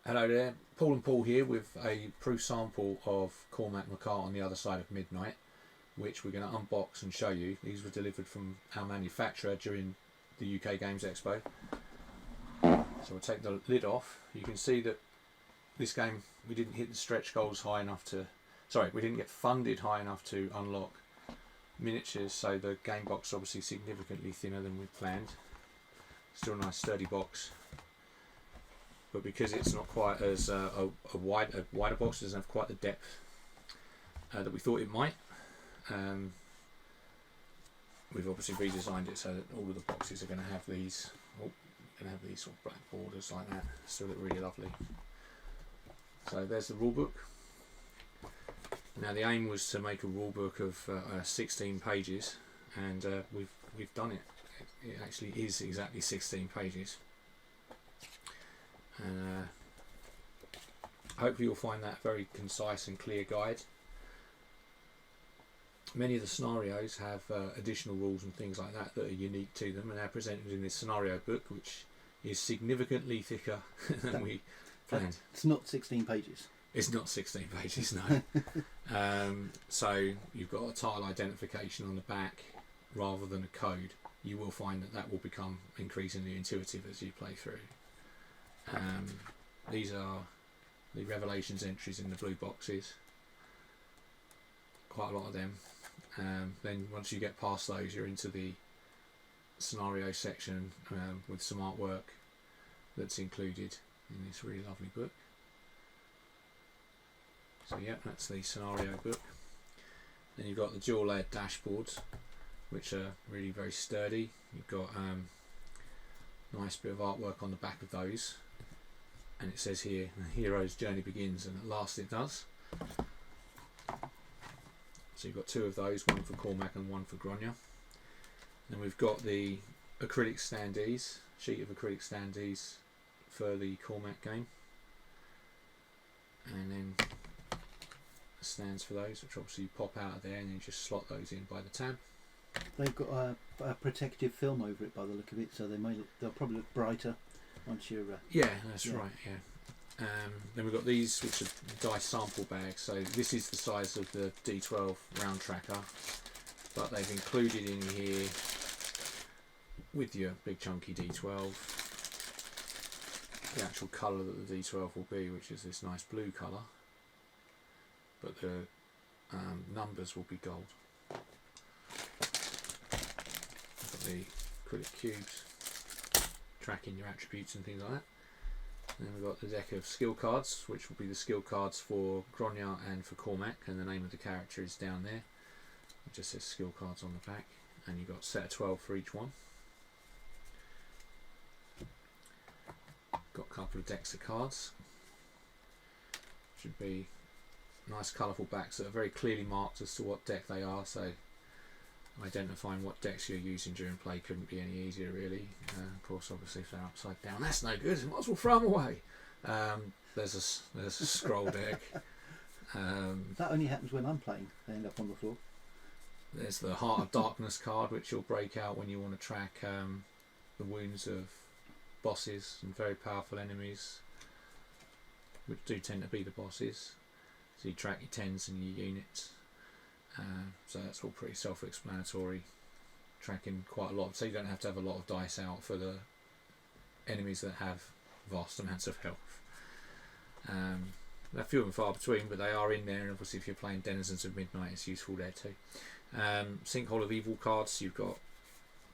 Hello there, Paul and Paul here with a proof sample of Cormac on the Other Side of Midnight, which we're going to unbox and show you. These were delivered from our manufacturer during the UK Games Expo. So we'll take the lid off. You can see that this game, we didn't hit the stretch goals high enough to, we didn't get funded high enough to unlock miniatures, so the game box is obviously significantly thinner than we planned. Still a nice sturdy box. But because it's not quite as a wider box, it doesn't have quite the depth that we thought it might. We've obviously redesigned it so that all of the boxes are going to have these. Sort of black borders like that. Still look really lovely. So there's the rulebook. Now the aim was to make a rulebook of 16 pages, and we've done it. It actually is exactly 16 pages. And hopefully you'll find that a very concise and clear guide. Many of the scenarios have additional rules and things like that that are unique to them, and they're presented in this scenario book, which is significantly thicker than we planned. It's not 16 pages. It's not 16 pages, no. So you've got a tile identification on the back rather than a code. You will find that will become increasingly intuitive as you play through. These are the revelations entries in the blue boxes, quite a lot of them. Then once you get past those, you're into the scenario section with some artwork that's included in this really lovely book. So yeah, that's the scenario book. Then you've got the dual layered dashboards, which are really very sturdy. You've got nice bit of artwork on the back of those. And it says here, the hero's journey begins, and at last it does. So you've got two of those, one for Cormac and one for Grania. Then we've got the acrylic standees, sheet of acrylic standees for the Cormac game. And then stands for those, which obviously you pop out of there and then you just slot those in by the tab. They've got a protective film over it by the look of it, so they'll probably look brighter once you're... yeah, that's right, yeah. Then we've got these, which are dice sample bags. So this is the size of the D12 round tracker, but they've included in here, with your big chunky D12, the actual colour that the D12 will be, which is this nice blue colour, but the numbers will be gold. We've got the acrylic cubes, tracking your attributes and things like that. And then we've got the deck of skill cards, which will be the skill cards for Grania and for Cormac, and the name of the character is down there. It just says skill cards on the back, and you've got a set of 12 for each one. Got a couple of decks of cards. Should be nice colourful backs that are very clearly marked as to what deck they are, so identifying what decks you're using during play couldn't be any easier, really. Of course, obviously, if they're upside down, that's no good. You might as well throw them away. There's a scroll deck. That only happens when I'm playing. They end up on the floor. There's the Heart of Darkness card, which you'll break out when you want to track the wounds of bosses and very powerful enemies, which do tend to be the bosses. So you track your 10s and your units. So that's all pretty self-explanatory, tracking quite a lot, so you don't have to have a lot of dice out for the enemies that have vast amounts of health. They're few and far between, but they are in there, and obviously if you're playing Denizens of Midnight it's useful there too. Sinkhole of Evil cards, you've got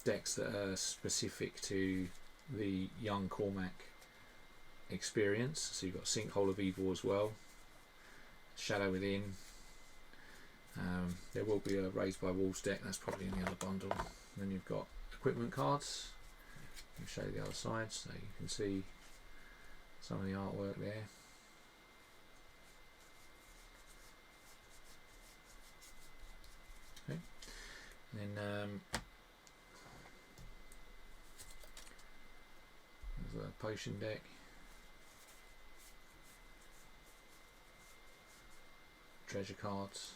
decks that are specific to the young Cormac experience, so you've got Sinkhole of Evil as well, Shadow Within. There will be a Raised by Wolves deck, that's probably in the other bundle. And then you've got equipment cards. I'll show you the other side so you can see some of the artwork there. Okay. And then there's a potion deck. Treasure cards.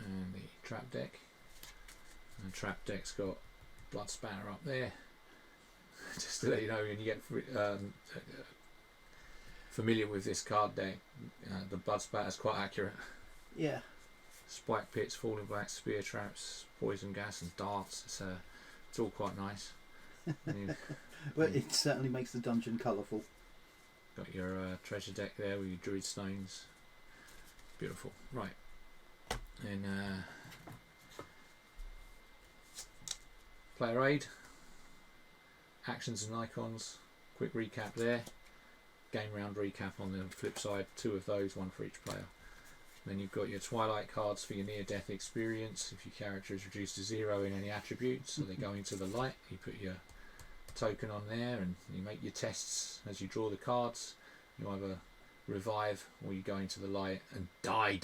And the trap deck. And the trap deck's got blood spatter up there, just to let you know, when you get familiar with this card deck, the blood spatter is quite accurate. Yeah. Spike pits, falling black, spear traps, poison gas, and darts. It's all quite nice. Well, it certainly makes the dungeon colourful. Got your treasure deck there with your druid stones. Beautiful. Right. And player aid, actions and icons. Quick recap there. Game round recap on the flip side. 2 of those, 1 for each player. Then you've got your Twilight cards for your near-death experience. If your character is reduced to 0 in any attributes, so they go into the light, you put your token on there and you make your tests as you draw the cards. You either revive or you go into the light and die.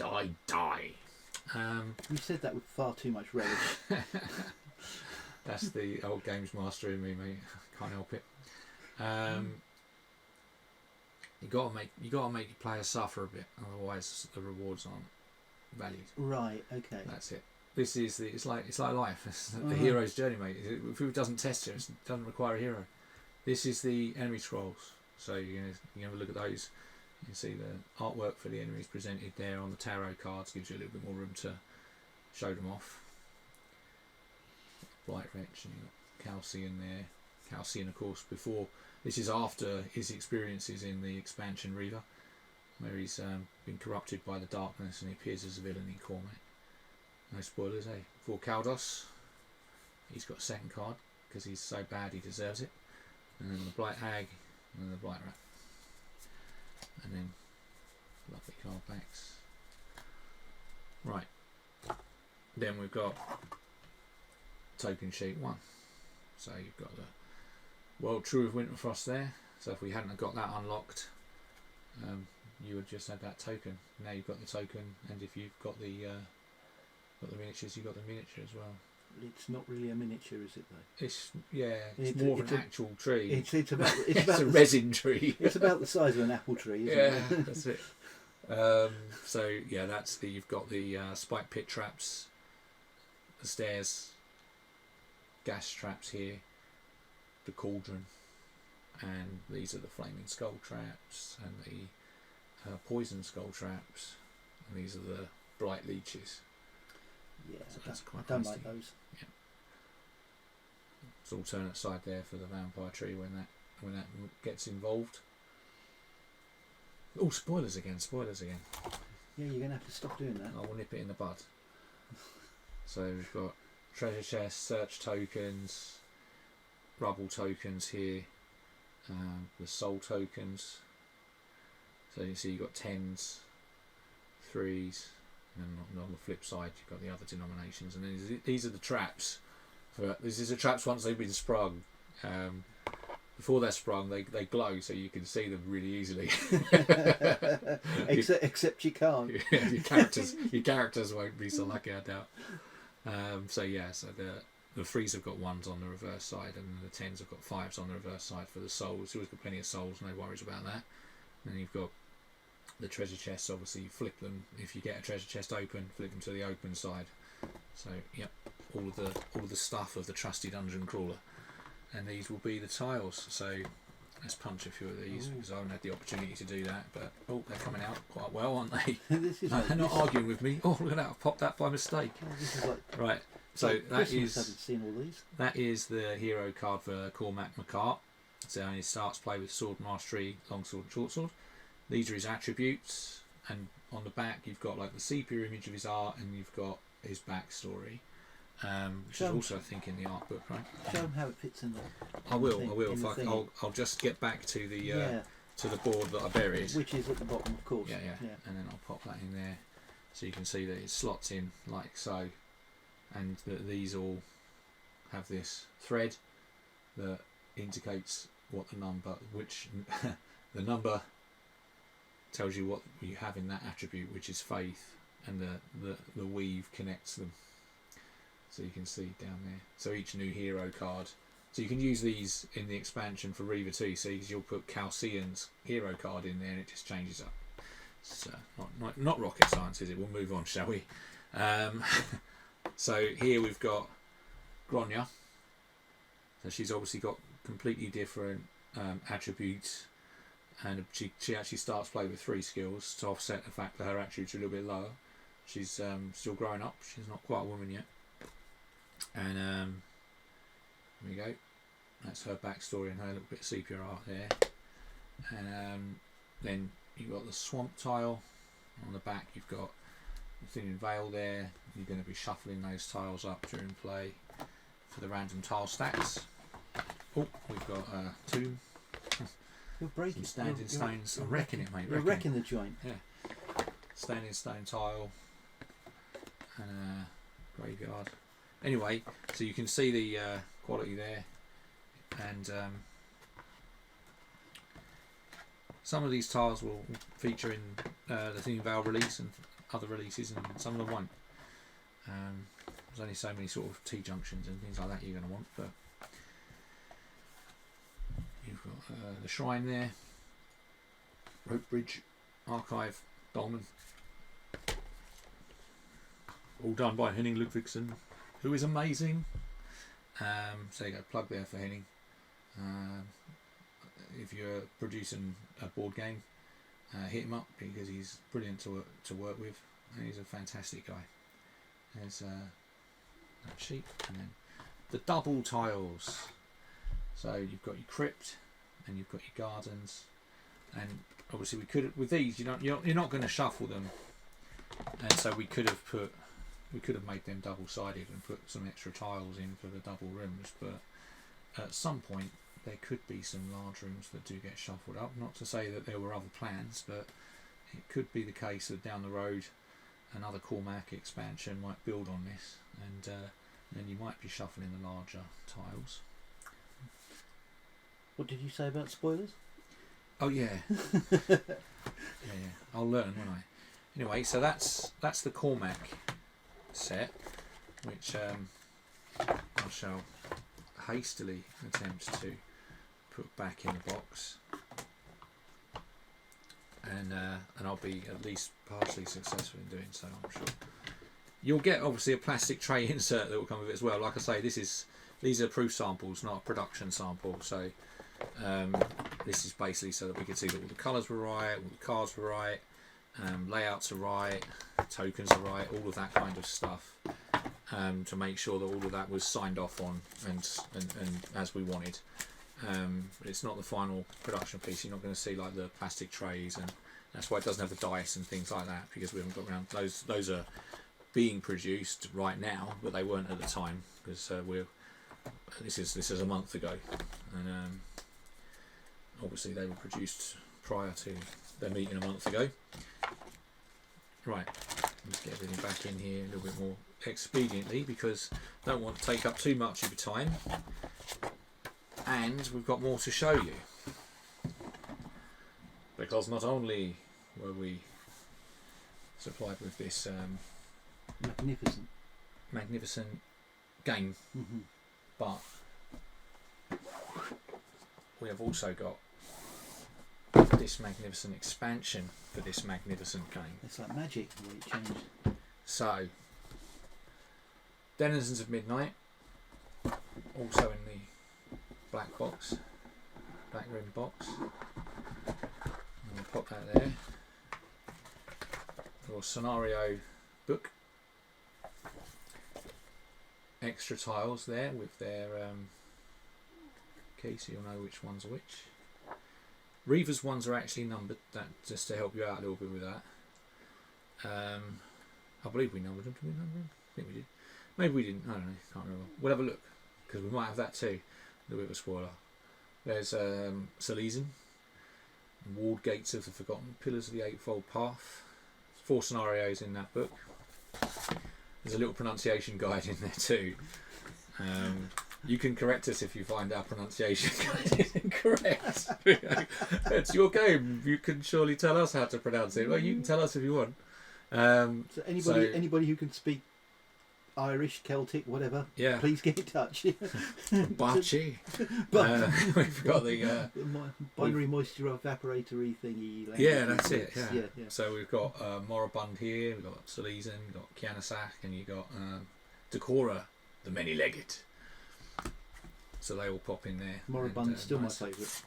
You said that with far too much relish. That's the old games master in me, mate. Can't help it. You gotta make your players suffer a bit, otherwise the rewards aren't valued. Right. Okay. That's it. This is it's like life. It's the hero's journey, mate. If it doesn't test it, it doesn't require a hero. This is the enemy scrolls. So you can have a look at those. You can see the artwork for the enemies presented there on the tarot cards. Gives you a little bit more room to show them off. Blight Wretch, and you've got Calcian there. Calcian, of course, before. This is after his experiences in the expansion Reaver, where he's been corrupted by the darkness and he appears as a villain in Cormac. No spoilers, eh? For Caldos, he's got a second card because he's so bad he deserves it. And then the Blight Hag, and then the Blight Rat. And then lovely card backs. Right. Then we've got token sheet 1. So you've got the World True of Winterfrost there. So if we hadn't got that unlocked, you would just have that token. Now you've got the token, and if you've got the miniatures, you've got the miniature as well. It's not really a miniature, is it though? It's more of an actual tree. It's about a resin tree. It's about the size of an apple tree, isn't it? Yeah, that's it. So yeah, you've got the spike pit traps, the stairs, gas traps here, the cauldron, and these are the flaming skull traps and the poison skull traps, and these are the blight leeches. Yeah, so that's quite I don't nasty. like those. Yeah. It's alternate side there for the vampire tree when that gets involved. Oh, spoilers again! Yeah, you're gonna have to stop doing that. I will nip it in the bud. So we've got treasure chest, search tokens, rubble tokens here, the soul tokens. So you see you've got 10s, 3s, and then on the flip side you've got the other denominations. And then these are the traps. This is the traps once they've been sprung. Before they're sprung, they glow, so you can see them really easily. Except you can't. Yeah, your characters won't be so lucky, I doubt. So the 3s have got 1s on the reverse side, and the 10s have got 5s on the reverse side for the souls. You've always got plenty of souls, no worries about that. And you've got the treasure chests. Obviously, you flip them if you get a treasure chest open. Flip them to the open side. So yep, all of the stuff of the trusty dungeon crawler. And these will be the tiles. So let's punch a few of these because I haven't had the opportunity to do that. But they're coming out quite well, aren't they? They're not arguing with me. Oh, look at that! I popped that by mistake. This is like, right. So Christmas hasn't seen all these. That is the hero card for Cormac McCart. So he starts play with sword mastery, longsword, and short sword. These are his attributes, and on the back you've got like the sepia image of his art, and you've got his backstory. Which is also, I think, in the art book, right? Show them how it fits in there. I will. I'll just get back to the board that I buried, which is at the bottom, of course. Yeah, and then I'll pop that in there, so you can see that it slots in like so, and that these all have this thread that indicates what the number, the number tells you what you have in that attribute, which is faith, and the weave connects them. So you can see down there. So each new hero card. So you can use these in the expansion for Reaver too. So you'll put Calcian's hero card in there and it just changes up. So not rocket science, is it? We'll move on, shall we? So here we've got Gronya. So she's obviously got completely different attributes, and she actually starts play with 3 skills to offset the fact that her attributes are a little bit lower. She's still growing up. She's not quite a woman yet. And there we go. That's her backstory and her little bit of sepia art there. And then you've got the swamp tile on the back. You've got the thinning veil there. You're going to be shuffling those tiles up during play for the random tile stacks. Oh, we've got 2 You're breaking standing stones. I'm wrecking it, mate. You're wrecking the joint. Yeah. Standing stone tile and graveyard. Anyway, so you can see the quality there, and some of these tiles will feature in the Thinning Veil release and other releases, and some of them won't. There's only so many sort of T-junctions and things like that you're going to want, but you've got the shrine there, rope bridge, archive, dolmen, all done by Henning Ludvigsen, who is amazing. So you go, plug there for Henning. If you're producing a board game, hit him up, because he's brilliant to work with, and he's a fantastic guy. There's that sheet, and then the double tiles. So you've got your crypt and you've got your gardens, and obviously we could, with these, you're not going to shuffle them, and so we could have made them double-sided and put some extra tiles in for the double rooms, but at some point there could be some large rooms that do get shuffled up. Not to say that there were other plans, but it could be the case that down the road another Cormac expansion might build on this, and then you might be shuffling the larger tiles. What did you say about spoilers? Oh yeah. yeah, I'll learn, won't I? Anyway, so that's the Cormac set, which I shall hastily attempt to put back in the box, and I'll be at least partially successful in doing so, I'm sure. You'll get obviously a plastic tray insert that will come with it as well. Like I say, these are proof samples, not a production sample, so this is basically so that we can see that all the colours were right, all the cards were right, layouts are right, tokens are right, all of that kind of stuff, to make sure that all of that was signed off on and as we wanted. But it's not the final production piece. You're not going to see like the plastic trays, and that's why it doesn't have the dice and things like that, because we haven't got around those. Those are being produced right now, but they weren't at the time, because this is a month ago, and obviously they were produced prior to their meeting a month ago. Right, let's get everything back in here a little bit more expediently, because I don't want to take up too much of your time, and we've got more to show you, because not only were we supplied with this magnificent game, but we have also got this magnificent expansion for this magnificent game. It's like magic the way it changed. So, Denizens of Midnight, also in the black rim box. I'll pop that there. Your scenario book. Extra tiles there with their key, so you'll know which ones are which. Reaver's ones are actually numbered, that just to help you out a little bit with that. I believe we numbered them. Did we number them? I think we did. Maybe we didn't. I don't know. Can't remember. We'll have a look, because we might have that too. A little bit of a spoiler. There's Celtic, Walled Gates of the Forgotten, Pillars of the Eightfold Path. 4 scenarios in that book. There's a little pronunciation guide in there too. You can correct us if you find our pronunciation guide is incorrect. It's your game. You can surely tell us how to pronounce it. Well, you can tell us if you want. So anybody who can speak Irish, Celtic, whatever, yeah, please get in touch. Bachi. We've got the binary moisture evaporatory thingy. Yeah, that's it. Yeah. So we've got Moribund here, we've got Celtic, we've got Kianasak, and you've got Decora, the many-legged. so they all pop in there. Moribund's still nice. my favourite.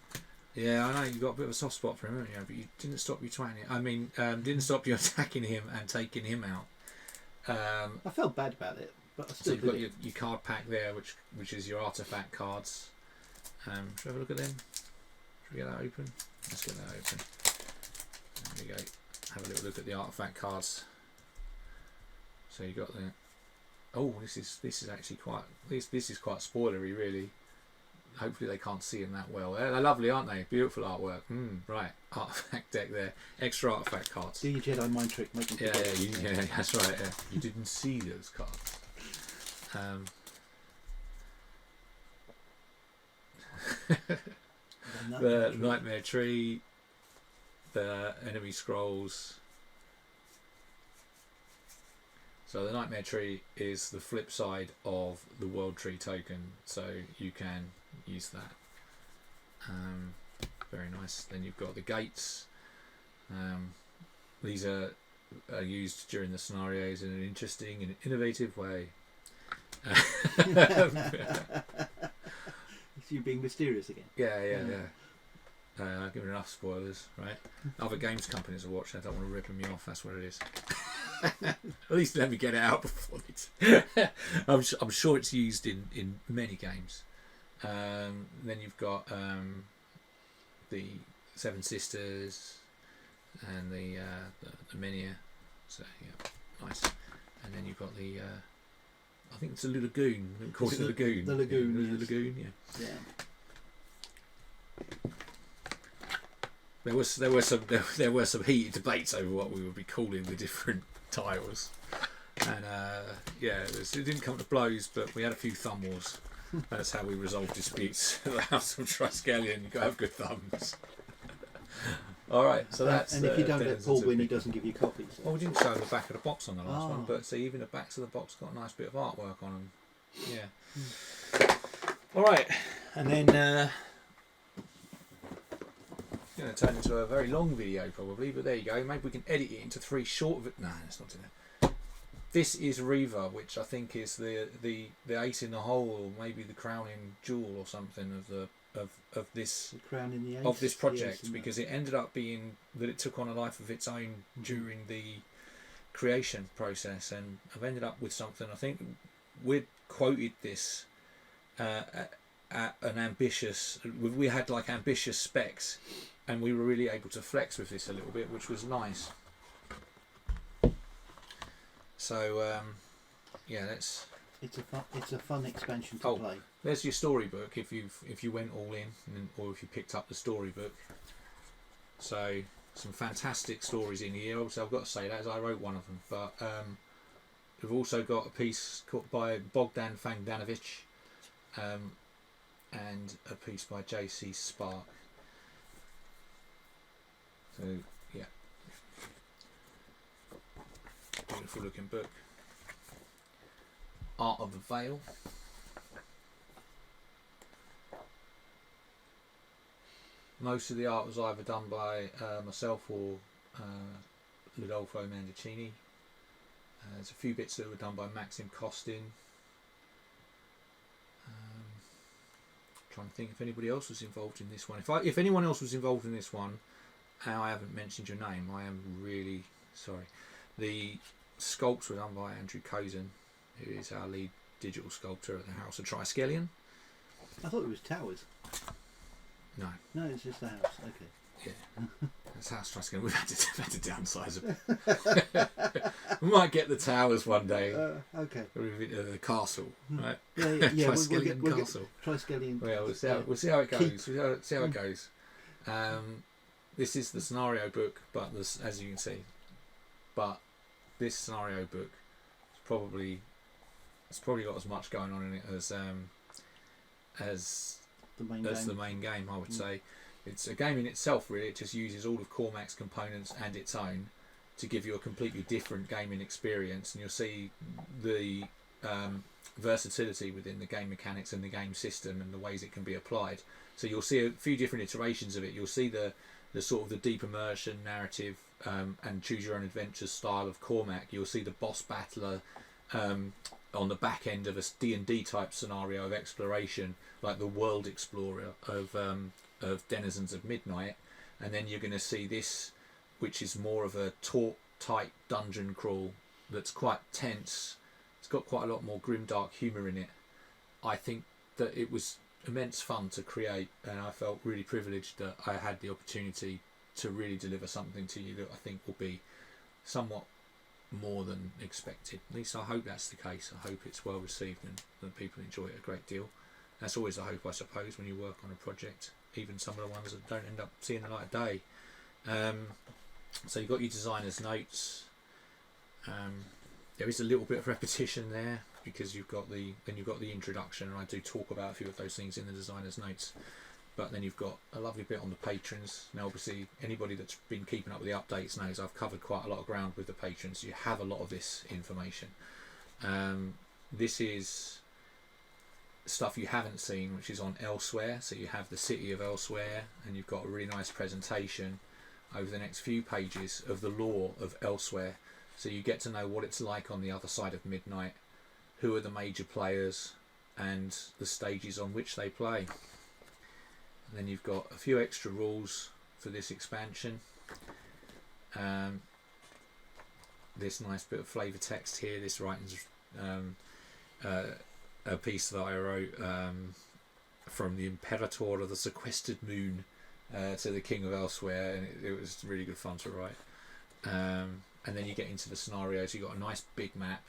Yeah, I know you've got a bit of a soft spot for him, haven't you? But you didn't stop you twatting it. I mean, didn't stop you attacking him and taking him out. I felt bad about it, but I So still you've got your card pack there, which is your artifact cards. Should we have a look at them? Should we get that open? Let's get that open. There we go. Have a little look at the artifact cards. So you got the. Oh, this is actually quite. This is quite spoilery, really. Hopefully they can't see them that well. They're lovely, aren't they? Beautiful artwork. Right, artifact deck there. Extra artifact cards. Do your Jedi mind trick, make them Yeah, that's right. Yeah. You didn't see those cards. The Nightmare Tree, the enemy scrolls. So the Nightmare Tree is the flip side of the World Tree token, so you can use that. Very nice. Then you've got the gates. These are used during the scenarios in an interesting and innovative way. It's you being mysterious again. Yeah. I've given enough spoilers, right? Other games companies are watching. I don't want to rip me off. That's what it is. At least let me get it out before it. I'm sure it's used in many games. Then you've got the Seven Sisters and the Menia. So yeah, nice. And then you've got the. I think it's a lagoon. We call it the lagoon. The lagoon. Yeah, yes. the lagoon. Yeah. Yeah. There were some heated debates over what we would be calling the different tiles, and it didn't come to blows, but we had a few thumb wars. That's how we resolve disputes at the House of Triskelion. You got to have good thumbs. All right, so that's. And if you don't let Denizens Paul of win, he Viking. doesn't give you copies. Well, we didn't show the back of the box on the last one, Oh. but see, even the backs of the box got a nice bit of artwork on them. Yeah. All right, and then going to turn into a very long video probably, but there you go. Maybe we can edit it into 3 short. No, let's not do that. This is Reva, which I think is the ace in the hole, or maybe the crowning jewel or something of this The crown in the ace, of this project, yes, because it ended up being that it took on a life of its own during the creation process, and I've ended up with something. I think we'd quoted this at an ambitious. We had like ambitious specs, and we were really able to flex with this a little bit, which was nice. So yeah, let's. It's a fun expansion to play. There's your storybook if you went all in, or if you picked up the storybook. So some fantastic stories in here. Also, I've got to say that as I wrote one of them. But we've also got a piece by Bogdan Fangdanovich, and a piece by J.C. Spark. So yeah, beautiful looking book. Art of the Veil. Most of the art was either done by myself or Ludolfo Mandicini. There's a few bits that were done by Maxim Costin. Trying to think if anybody else was involved in this one. If anyone else was involved in this one, and I haven't mentioned your name, I am really sorry. The sculpts were done by Andrew Cozen, who is our lead digital sculptor at the House of Triskelion. I thought it was towers. No, It's just the house. Okay. yeah, that's House of Triskelion. We've had to downsize a bit. We might get the towers one day. Okay. The castle, right? Yeah. Triskelion we'll Castle. Triskelion. Well, we'll see how it goes. We'll see how it goes. This is the scenario book, but as you can see, this scenario book is probably got as much going on in it as the main game. I would say it's a game in itself. Really, it just uses all of Cormac's components and its own to give you a completely different gaming experience, and you'll see the versatility within the game mechanics and the game system and the ways it can be applied. So you'll see a few different iterations of it. You'll see the sort of the deep immersion narrative and choose your own adventure style of Cormac. You'll see the boss battler on the back end of a D&D type scenario of exploration, like the World Explorer of Denizens of Midnight, and then you're going to see this, which is more of a taut type dungeon crawl that's quite tense. It's got quite a lot more grimdark humour in it. I think that it was immense fun to create, and I felt really privileged that I had the opportunity to really deliver something to you that I think will be somewhat more than expected. At least I hope that's the case. I hope it's well received and that people enjoy it a great deal. That's always a hope, I suppose, when you work on a project, even some of the ones that don't end up seeing the light of day. So you've got your designer's notes. There is a little bit of repetition there because you've got the introduction, and I do talk about a few of those things in the designer's notes. But then you've got a lovely bit on the patrons. Now, obviously, anybody that's been keeping up with the updates knows I've covered quite a lot of ground with the patrons. So you have a lot of this information. This is stuff you haven't seen, which is on Elsewhere. So you have the city of Elsewhere, and you've got a really nice presentation over the next few pages of the lore of Elsewhere. So you get to know what it's like on the other side of midnight, who are the major players, and the stages on which they play. And then you've got a few extra rules for this expansion. This nice bit of flavour text here. This writing's a piece that I wrote from the Imperator of the Sequestered Moon to the King of Elsewhere, and it was really good fun to write. And then you get into the scenarios. You've got a nice big map.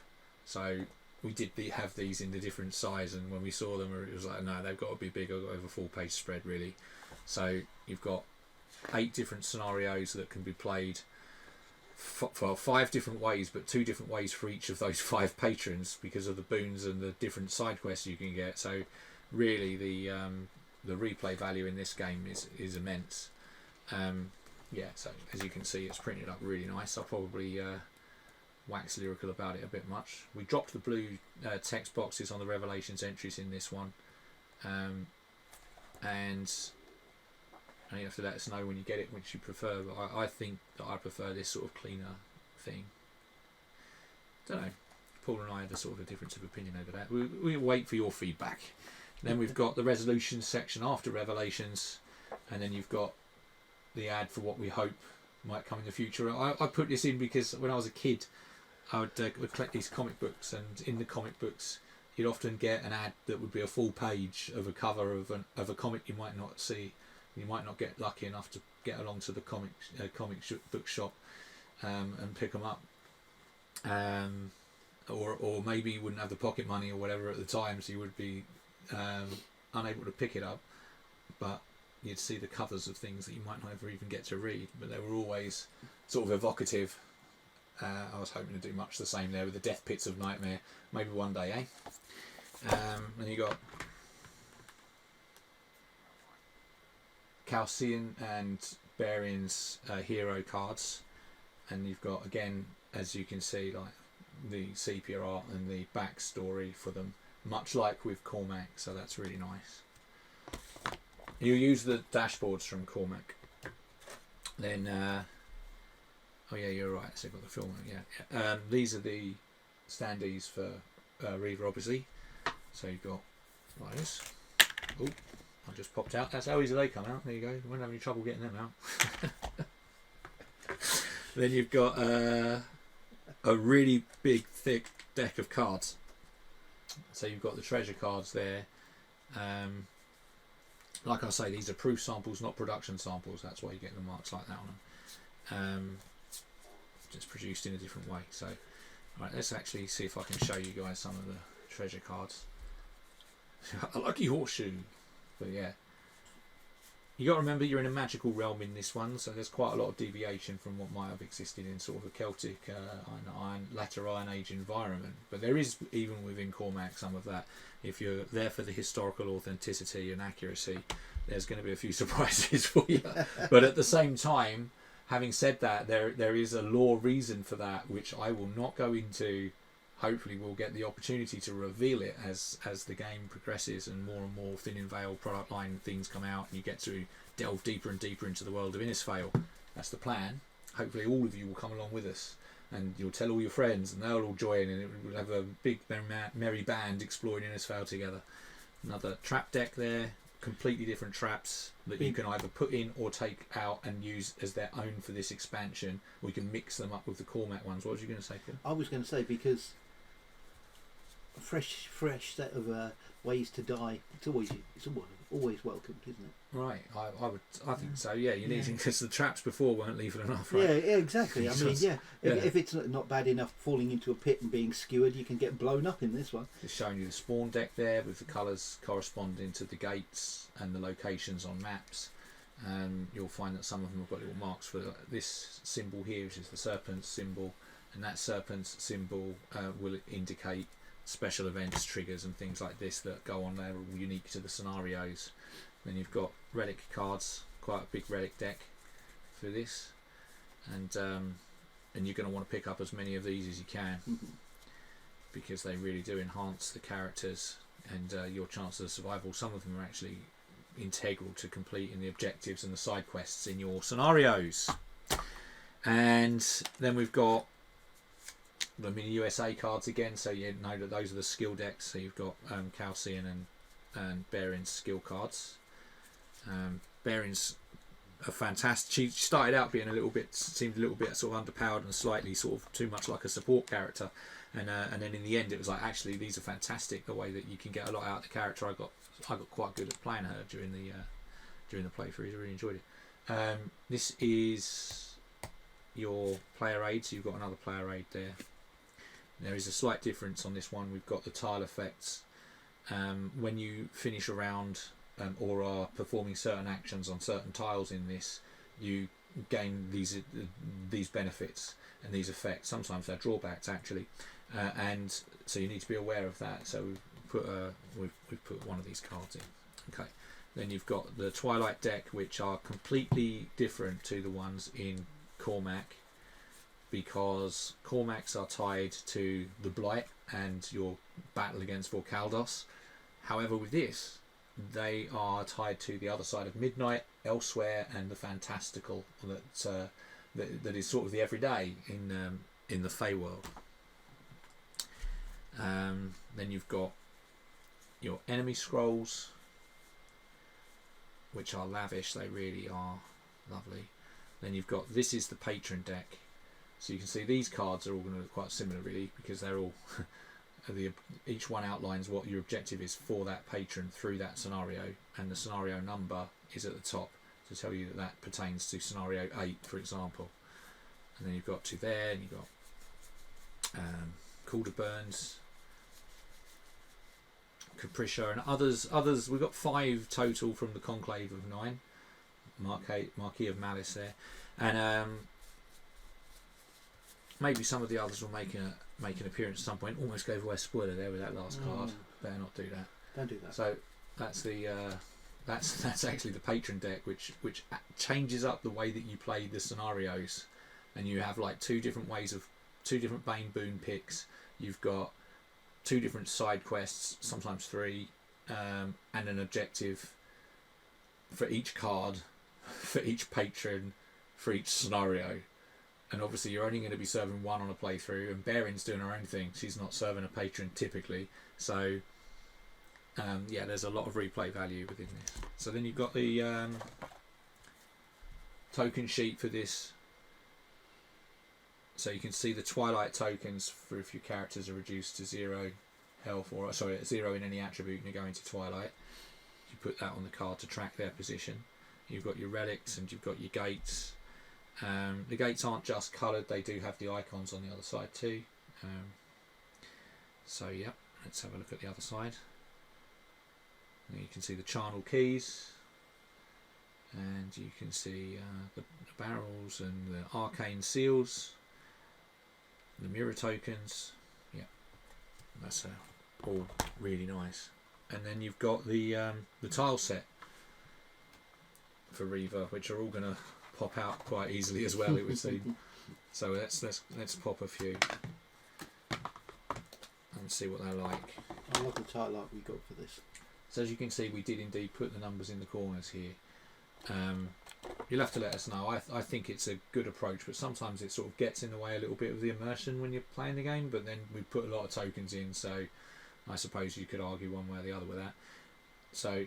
So we did have these in the different size, and when we saw them, it was like, no, they've got to be big, over a full page spread really. So you've got 8 different scenarios that can be played for 5 different ways, but 2 different ways for each of those 5 patrons because of the boons and the different side quests you can get. So really the replay value in this game is immense. Yeah, so as you can see, it's printed up really nice. I'll probably wax lyrical about it a bit much. We dropped the blue text boxes on the Revelations entries in this one, and you have to let us know when you get it which you prefer, but I think that I prefer this sort of cleaner thing. Don't know, Paul and I had a sort of a difference of opinion over that. We'll wait for your feedback. Then we've got the resolutions section after Revelations, and then you've got the ad for what we hope might come in the future. I put this in because when I was a kid, I would collect these comic books, and in the comic books you'd often get an ad that would be a full page of a cover of a comic you might not see. You might not get lucky enough to get along to the comic book shop and pick them up, or maybe you wouldn't have the pocket money or whatever at the time, so you would be unable to pick it up. But you'd see the covers of things that you might not ever even get to read, but they were always sort of evocative. I was hoping to do much the same there with the Death Pits of Nightmare. Maybe one day, eh? And you got Calcian and Barian's hero cards, and you've got, again, as you can see, like the sepia art and the backstory for them, much like with Cormac, so that's really nice. You use the dashboards from Cormac. Then, oh yeah, you're right. So you've got the film. Yeah. These are the standees for Reaver, obviously. So you've got those. Oh, I just popped out. That's how easy they come out. There you go. You won't have any trouble getting them out. Then you've got a really big, thick deck of cards. So you've got the treasure cards there. Like I say, these are proof samples, not production samples. That's why you get the marks like that on them. Just produced in a different way. So, right, let's actually see if I can show you guys some of the treasure cards. A lucky horseshoe. But yeah, you got to remember you're in a magical realm in this one, so there's quite a lot of deviation from what might have existed in sort of a Celtic, latter Iron Age environment. But there is, even within Cormac, some of that. If you're there for the historical authenticity and accuracy, there's going to be a few surprises for you. But at the same time, having said that, there is a lore reason for that, which I will not go into. Hopefully we'll get the opportunity to reveal it as the game progresses and more thin veil product line things come out, and you get to delve deeper and deeper into the world of Innisfail. That's the plan. Hopefully all of you will come along with us and you'll tell all your friends, and they'll all join, and we'll have a big merry band exploring Innisfail together. Another trap deck there, completely different traps that you can either put in or take out and use as their own for this expansion. We can mix them up with the Cormac ones. What was you going to say, Paul? I was going to say, because a fresh set of ways to die. It's always welcomed, isn't it? Right, I think so. Yeah, you're needing, because the traps before weren't lethal enough, right? Yeah, exactly. I mean, if it's not bad enough falling into a pit and being skewered, you can get blown up in this one. It's showing you the spawn deck there with the colours corresponding to the gates and the locations on maps. You'll find that some of them have got little marks for this symbol here, which is the serpent symbol, and that serpent symbol will indicate special events, triggers and things like this that go on there, all unique to the scenarios. Then you've got relic cards, quite a big relic deck for this, and you're going to want to pick up as many of these as you can, because they really do enhance the characters and your chances of survival. Some of them are actually integral to completing the objectives and the side quests in your scenarios. And then we've got the mini USA cards again, so you know that those are the skill decks. So you've got Calcian and Baron's skill cards. Baron's are fantastic. She started out being seemed a little bit sort of underpowered and slightly sort of too much like a support character, and then in the end it was like, actually these are fantastic, the way that you can get a lot out of the character. I got quite good at playing her during the playthrough. I really enjoyed it. This is your player aid, so you've got another player aid there. There is a slight difference on this one. We've got the tile effects. When you finish a round or are performing certain actions on certain tiles in this, you gain these benefits and these effects. Sometimes they're drawbacks actually, and so you need to be aware of that. So we've put one of these cards in. Okay. Then you've got the Twilight deck, which are completely different to the ones in Cormac, because Cormacs are tied to the Blight and your battle against Vorkaldos. However, with this, they are tied to the other side of Midnight, Elsewhere, and the fantastical that is sort of the everyday in the Feywild. Then you've got your enemy scrolls, which are lavish. They really are lovely. Then you've got, this is the patron deck. So you can see these cards are all going to look quite similar really, because they're all each one outlines what your objective is for that patron through that scenario, and the scenario number is at the top to tell you that that pertains to scenario 8, for example. And then you've got two there, and you've got Calderburns, Capricia, and others. We've got 5 total from the Conclave of 9. Marquis of Malice there, and maybe some of the others will make an appearance at some point. Almost gave away a spoiler there with that last card. Better not do that. Don't do that. So that's the that's actually the patron deck, which changes up the way that you play the scenarios, and you have like two different Bane boon picks. You've got 2 different side quests, sometimes 3, and an objective for each card, for each patron, for each scenario. And obviously you're only going to be serving one on a playthrough, and Baron's doing her own thing. She's not serving a patron typically. So yeah, there's a lot of replay value within this. So then you've got the token sheet for this. So you can see the Twilight tokens for if your characters are reduced to 0 health, or 0 in any attribute and you go into Twilight. You put that on the card to track their position. You've got your relics and you've got your gates. The gates aren't just coloured, they do have the icons on the other side too. So yeah, let's have a look at the other side. And you can see the charnel keys, and you can see the barrels and the arcane seals, the mirror tokens. Yeah, that's all really nice. And then you've got the tile set for Reaver, which are all going to pop out quite easily as well, it would seem. So let's pop a few and see what they're like. I love the tile art we got for this. So as you can see, we did indeed put the numbers in the corners here. you'll have to let us know. I think it's a good approach, but sometimes it sort of gets in the way a little bit of the immersion when you're playing the game. But then we put a lot of tokens in, so I suppose you could argue one way or the other with that. So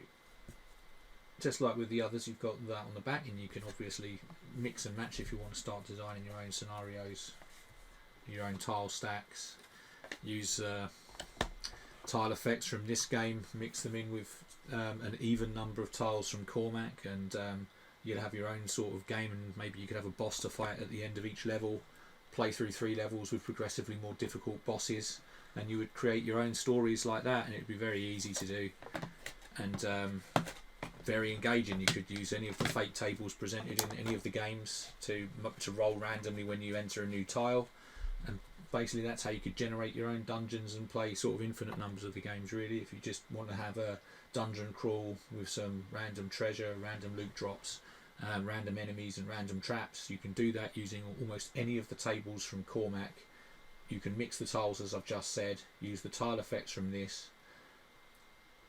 just like with the others, you've got that on the back, and you can obviously mix and match if you want to start designing your own scenarios, your own tile stacks. Use tile effects from this game, mix them in with an even number of tiles from Cormac, and you'll have your own sort of game, and maybe you could have a boss to fight at the end of each level, play through 3 levels with progressively more difficult bosses, and you would create your own stories like that, and it'd be very easy to do, and very engaging. You could use any of the fate tables presented in any of the games to roll randomly when you enter a new tile, and basically that's how you could generate your own dungeons and play sort of infinite numbers of the games, really. If you just want to have a dungeon crawl with some random treasure, random loot drops, random enemies and random traps, you can do that using almost any of the tables from Cormac. You can mix the tiles, as I've just said, use the tile effects from this.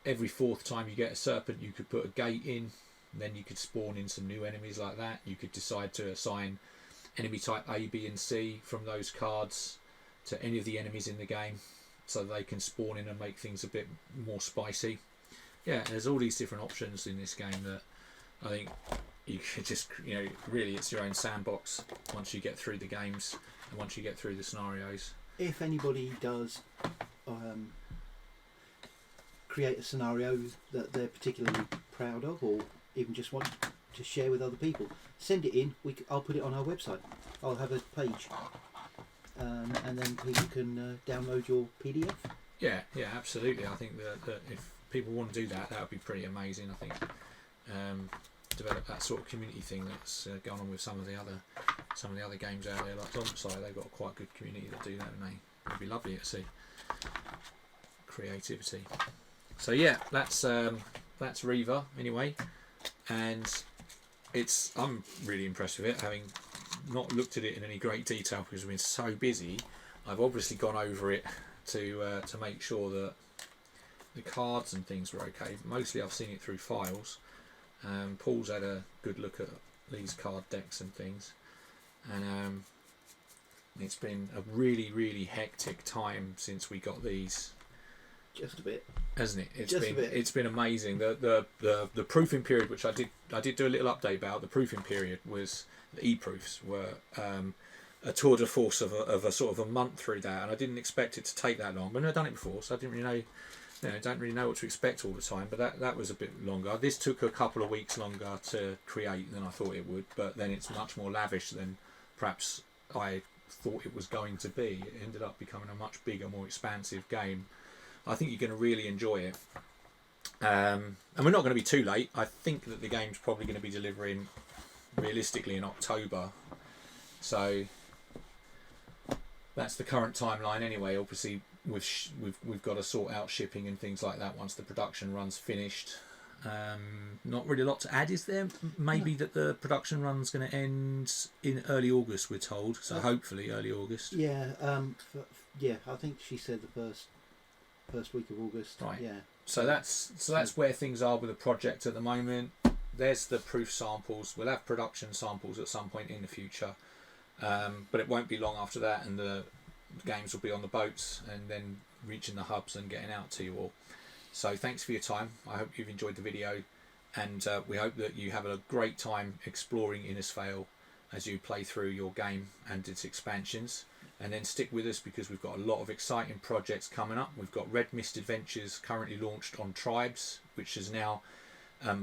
Every 4th time you get a serpent, you could put a gate in, and then you could spawn in some new enemies like that. You could decide to assign enemy type A, B and C from those cards to any of the enemies in the game, so they can spawn in and make things a bit more spicy. Yeah, there's all these different options in this game that I think you could just, really it's your own sandbox once you get through the games and once you get through the scenarios. If anybody does create a scenario that they're particularly proud of, or even just want to share with other people, send it in. I'll put it on our website. I'll have a page, and then people can download your PDF. Yeah, absolutely. I think that if people want to do that, that would be pretty amazing. I think develop that sort of community thing that's going on with some of the other games out there, like Domicile. They've got quite a good community that do that, and it'd be lovely to see creativity. So yeah, that's Reaver anyway, and I'm really impressed with it, having not looked at it in any great detail because we've been so busy. I've obviously gone over it to make sure that the cards and things were okay. Mostly I've seen it through files. Paul's had a good look at these card decks and things, and it's been a really, really hectic time since we got these. Just a bit, hasn't it? It's it's been amazing. The proofing period, which I did do a little update about. The proofing period was the e-proofs were a tour de force of a sort of a month through that, and I didn't expect it to take that long. But I've done it before, so I didn't really know. Don't really know what to expect all the time. But that was a bit longer. This took a couple of weeks longer to create than I thought it would. But then it's much more lavish than perhaps I thought it was going to be. It ended up becoming a much bigger, more expansive game. I think you're going to really enjoy it. And we're not going to be too late. I think that the game's probably going to be delivering realistically in October. So that's the current timeline anyway. Obviously, we've got to sort out shipping and things like that once the production run's finished. Not really a lot to add, is there? Maybe that the production run's going to end in early August, we're told. So hopefully early August. Yeah, I think she said the first week of August. Right. Yeah. So that's where things are with the project at the moment. There's the proof samples. We'll have production samples at some point in the future, but it won't be long after that, and the games will be on the boats and then reaching the hubs and getting out to you all. So thanks for your time. I hope you've enjoyed the video, and we hope that you have a great time exploring Innisfail as you play through your game and its expansions. And then stick with us because we've got a lot of exciting projects coming up. We've got Red Mist Adventures currently launched on Tribes, which is now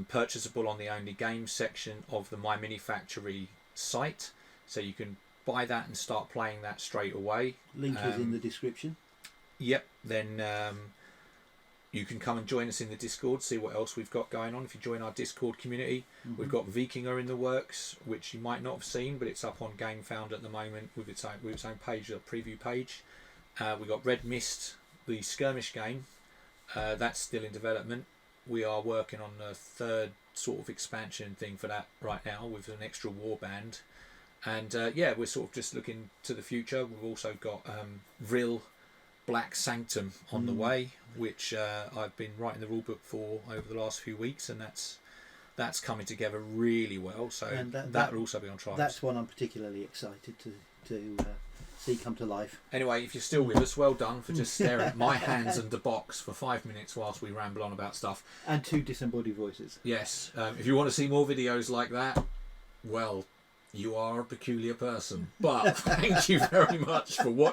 purchasable on the Only Games section of the My Mini Factory site. So you can buy that and start playing that straight away. Link is in the description. Yep. Then you can come and join us in the Discord, see what else we've got going on. If you join our Discord community, we've got Vikinger in the works, which you might not have seen, but it's up on Gamefound at the moment with its own page, a preview page. We've got Red Mist, the skirmish game. That's still in development. We are working on a third sort of expansion thing for that right now with an extra warband. And we're sort of just looking to the future. We've also got Vril Black Sanctum on the way, which I've been writing the rulebook for over the last few weeks, and that's that's coming together really well. So And that will also be on Tribes. That's one I'm particularly excited to see come to life. Anyway, if you're still with us, well done for just staring at my hands and the box for 5 minutes whilst we ramble on about stuff. And 2 disembodied voices. Yes, if you want to see more videos like that, well, you are a peculiar person. But thank you very much for watching.